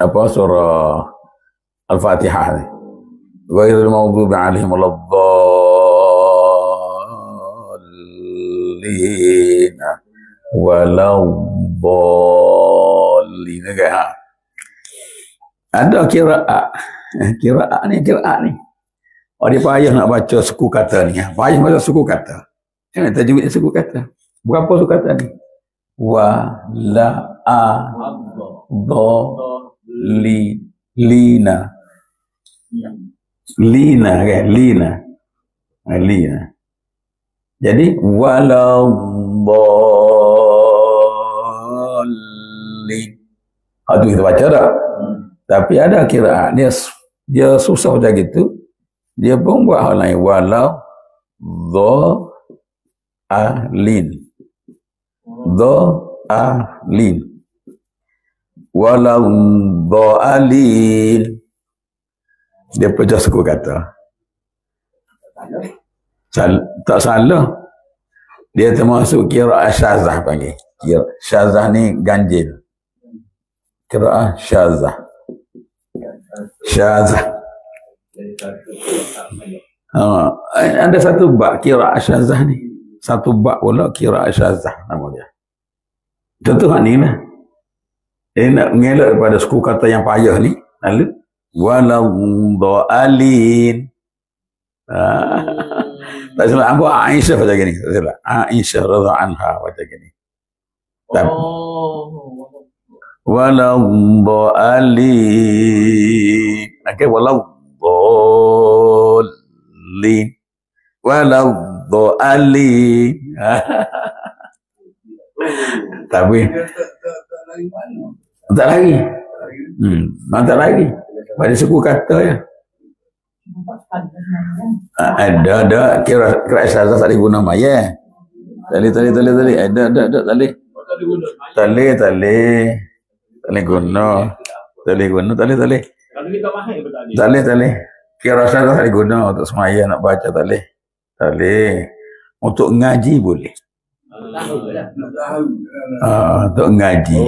apa surah Al-Fatihah ni. Ghairil maghdubi 'alaihim waladdallin waladdallin kan. Ada kiraat. Kiraat ni. Oh, dia payah nak baca suku kata ni. Payah baca suku kata. Jangan tajwid suku kata. Berapa suku kata ni? Wa, la, a, do, li, lina. Lina kan? Lina. Jadi, waladdallin. Aduh, kita baca tak? Tapi ada kiraat dia susah macam gitu. Dia pun buat hal lain. Walau dhalin. Dhalin. Walau dhalin. Dia pecah suku kata. Tak salah. Dia termasuk kiraat syazah panggil. Syazah ni ganjil. Kiraat syazah. Ada satu bab kiraat syazah ni. Satu bab pula kiraat syazah nama dia. Contoh ni lah. Dia nak mengelak daripada suku kata yang payah ni. Lalu waladhdallin. Tak salah. Aku Aisyah macam ni. Tak salah. Aisyah radha anha macam ni. Waladhdallin. Okey, waladhdallin. Waladhdallin. Tapi tak lagi. Tak lagi. Pada suku kata ya. Ada kira syazah tak diguna maya. Tali. Ada tali. Tali guna. Tali. Kira syazah tak diguna untuk semaya nak baca tali. Untuk ngaji boleh. Untuk ngaji.